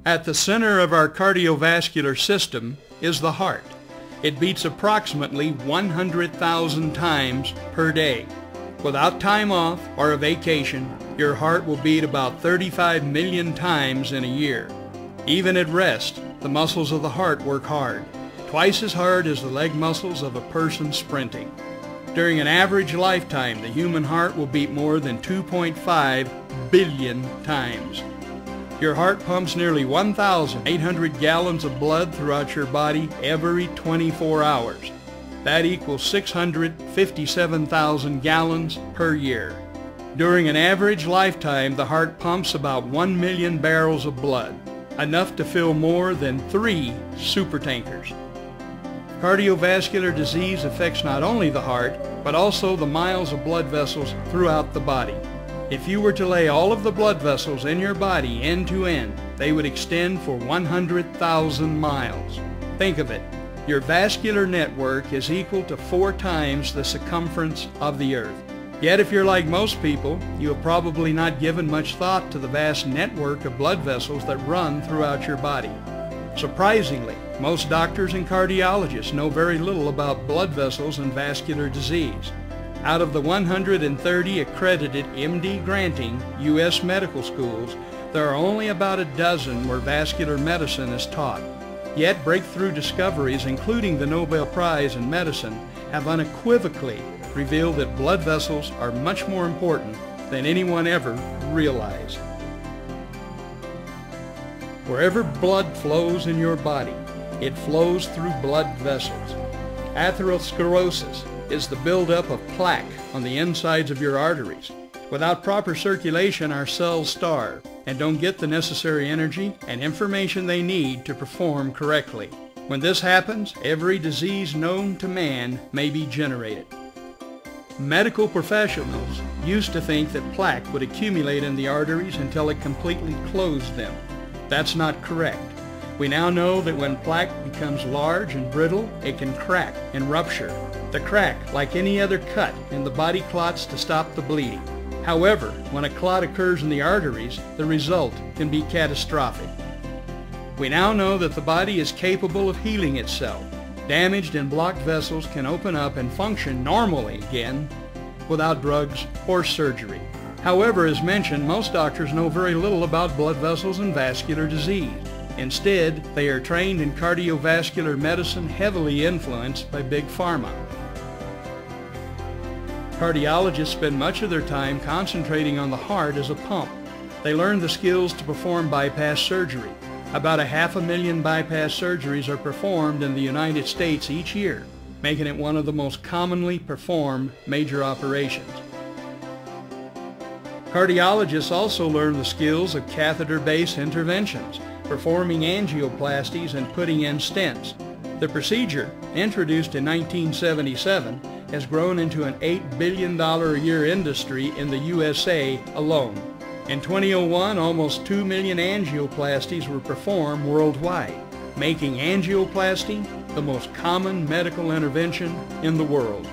At the center of our cardiovascular system is the heart. It beats approximately 100,000 times per day. Without time off or a vacation, your heart will beat about 35 million times in a year. Even at rest, the muscles of the heart work hard, twice as hard as the leg muscles of a person sprinting. During an average lifetime, the human heart will beat more than 2.5 billion times. Your heart pumps nearly 1,800 gallons of blood throughout your body every 24 hours. That equals 657,000 gallons per year. During an average lifetime, the heart pumps about 1 million barrels of blood, enough to fill more than 3 supertankers. Cardiovascular disease affects not only the heart, but also the miles of blood vessels throughout the body. If you were to lay all of the blood vessels in your body end to end, they would extend for 100,000 miles. Think of it. Your vascular network is equal to 4 times the circumference of the earth. Yet if you're like most people, you have probably not given much thought to the vast network of blood vessels that run throughout your body. Surprisingly, most doctors and cardiologists know very little about blood vessels and vascular disease. Out of the 130 accredited MD granting U.S. medical schools, there are only about a dozen where vascular medicine is taught. Yet breakthrough discoveries, including the Nobel Prize in Medicine, have unequivocally revealed that blood vessels are much more important than anyone ever realized. Wherever blood flows in your body, it flows through blood vessels. Atherosclerosis is the buildup of plaque on the insides of your arteries. Without proper circulation, our cells starve and don't get the necessary energy and information they need to perform correctly. When this happens, every disease known to man may be generated. Medical professionals used to think that plaque would accumulate in the arteries until it completely closed them. That's not correct. We now know that when plaque becomes large and brittle, it can crack and rupture. The crack, like any other cut in the body, clots to stop the bleeding. However, when a clot occurs in the arteries, the result can be catastrophic. We now know that the body is capable of healing itself. Damaged and blocked vessels can open up and function normally again without drugs or surgery. However, as mentioned, most doctors know very little about blood vessels and vascular disease. Instead, they are trained in cardiovascular medicine heavily influenced by Big Pharma. Cardiologists spend much of their time concentrating on the heart as a pump. They learn the skills to perform bypass surgery. About 500,000 bypass surgeries are performed in the United States each year, making it one of the most commonly performed major operations. Cardiologists also learn the skills of catheter-based interventions, performing angioplasties and putting in stents. The procedure, introduced in 1977, has grown into an $8 billion a year industry in the USA alone. In 2001, almost 2 million angioplasties were performed worldwide, making angioplasty the most common medical intervention in the world.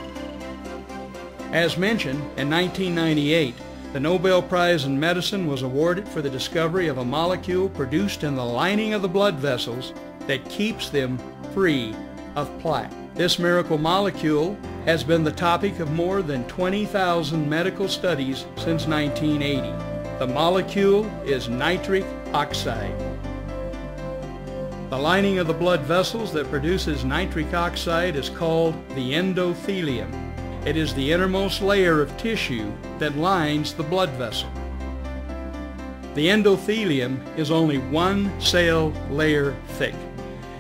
As mentioned, in 1998, the Nobel Prize in Medicine was awarded for the discovery of a molecule produced in the lining of the blood vessels that keeps them free of plaque. This miracle molecule has been the topic of more than 20,000 medical studies since 1980. The molecule is nitric oxide. The lining of the blood vessels that produces nitric oxide is called the endothelium. It is the innermost layer of tissue that lines the blood vessel. The endothelium is only 1 cell layer thick.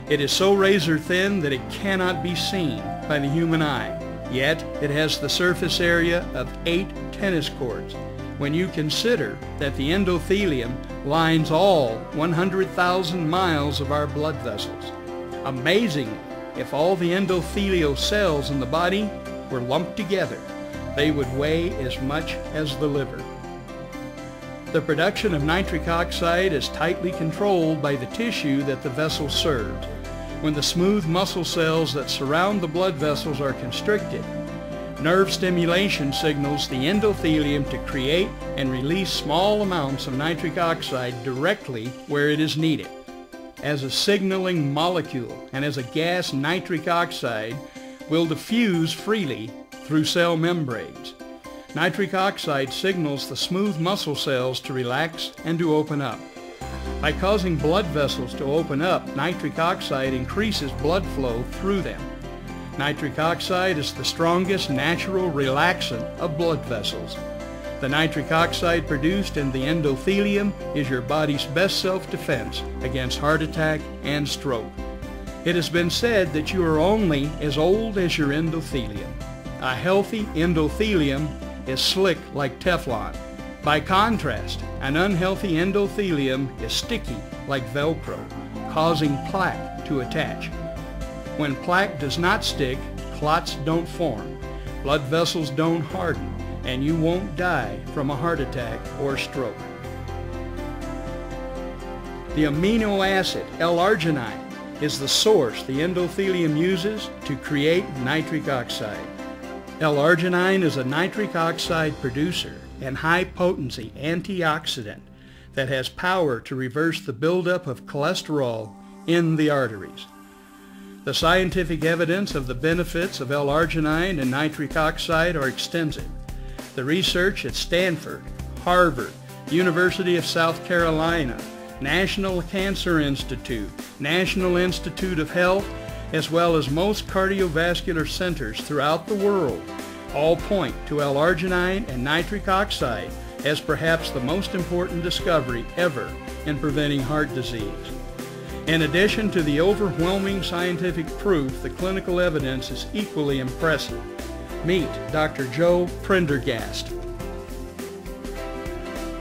It is so razor thin that it cannot be seen by the human eye. Yet it has the surface area of 8 tennis courts. When you consider that the endothelium lines all 100,000 miles of our blood vessels. Amazingly, if all the endothelial cells in the body were lumped together, they would weigh as much as the liver. The production of nitric oxide is tightly controlled by the tissue that the vessel serves. When the smooth muscle cells that surround the blood vessels are constricted, Nerve stimulation signals the endothelium to create and release small amounts of nitric oxide directly where it is needed. As a signaling molecule and as a gas, nitric oxide will diffuse freely through cell membranes. Nitric oxide signals the smooth muscle cells to relax and to open up. By causing blood vessels to open up, nitric oxide increases blood flow through them. Nitric oxide is the strongest natural relaxant of blood vessels. The nitric oxide produced in the endothelium is your body's best self-defense against heart attack and stroke. It has been said that you are only as old as your endothelium. A healthy endothelium is slick like Teflon. By contrast, an unhealthy endothelium is sticky like Velcro, causing plaque to attach. When plaque does not stick, clots don't form, blood vessels don't harden, and you won't die from a heart attack or stroke. The amino acid L-arginine is the source the endothelium uses to create nitric oxide. L-arginine is a nitric oxide producer and high-potency antioxidant that has power to reverse the buildup of cholesterol in the arteries. The scientific evidence of the benefits of L-arginine and nitric oxide are extensive. The research at Stanford, Harvard, University of South Carolina, National Cancer Institute, National Institute of Health, as well as most cardiovascular centers throughout the world, all point to L-arginine and nitric oxide as perhaps the most important discovery ever in preventing heart disease. In addition to the overwhelming scientific proof, the clinical evidence is equally impressive. Meet Dr. Joe Prendergast.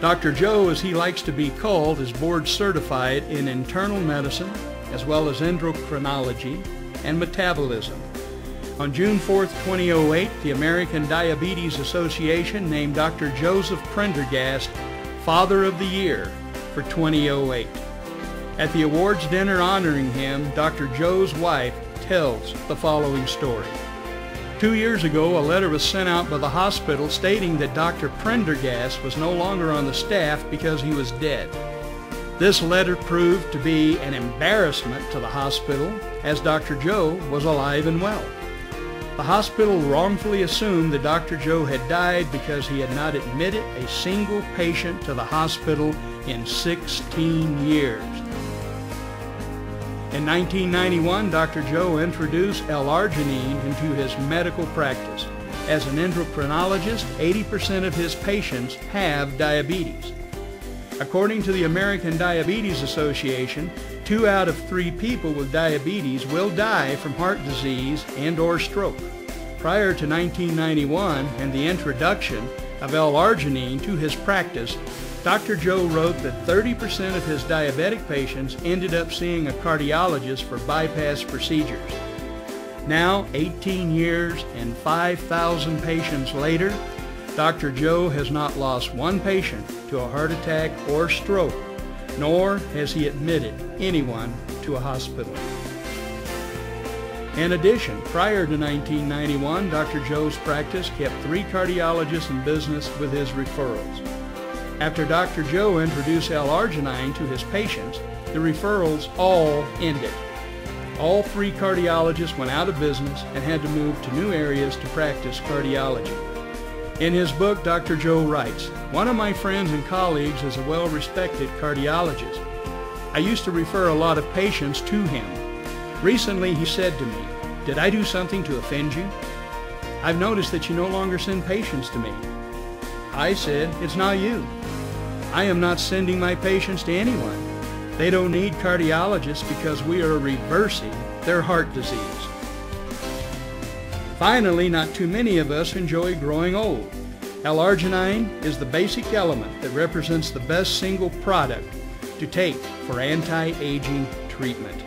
Dr. Joe, as he likes to be called, is board certified in internal medicine as well as endocrinology and metabolism. On June 4, 2008, the American Diabetes Association named Dr. Joseph Prendergast Father of the Year for 2008. At the awards dinner honoring him, Dr. Joe's wife tells the following story. 2 years ago, a letter was sent out by the hospital stating that Dr. Prendergast was no longer on the staff because he was dead. This letter proved to be an embarrassment to the hospital, as Dr. Joe was alive and well. The hospital wrongfully assumed that Dr. Joe had died because he had not admitted a single patient to the hospital in 16 years. In 1991, Dr. Joe introduced L-arginine into his medical practice. As an endocrinologist, 80% of his patients have diabetes. According to the American Diabetes Association, 2 out of 3 people with diabetes will die from heart disease and/or stroke. Prior to 1991 and the introduction of L-arginine to his practice, Dr. Joe wrote that 30% of his diabetic patients ended up seeing a cardiologist for bypass procedures. Now, 18 years and 5,000 patients later, Dr. Joe has not lost one patient to a heart attack or stroke, nor has he admitted anyone to a hospital. In addition, prior to 1991, Dr. Joe's practice kept 3 cardiologists in business with his referrals. After Dr. Joe introduced L-arginine to his patients, the referrals all ended. All 3 cardiologists went out of business and had to move to new areas to practice cardiology. In his book, Dr. Joe writes, "One of my friends and colleagues is a well-respected cardiologist. I used to refer a lot of patients to him. Recently he said to me, 'Did I do something to offend you? I've noticed that you no longer send patients to me.' I said, 'It's not you. I am not sending my patients to anyone. They don't need cardiologists because we are reversing their heart disease.'" Finally, not too many of us enjoy growing old. L-arginine is the basic element that represents the best single product to take for anti-aging treatment.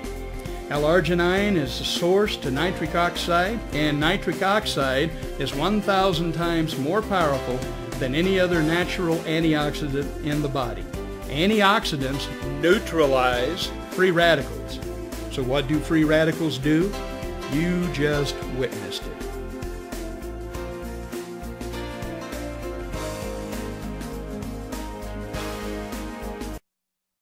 L-arginine is the source to nitric oxide, and nitric oxide is 1,000 times more powerful than any other natural antioxidant in the body. Antioxidants neutralize free radicals. So what do free radicals do? You just witnessed it.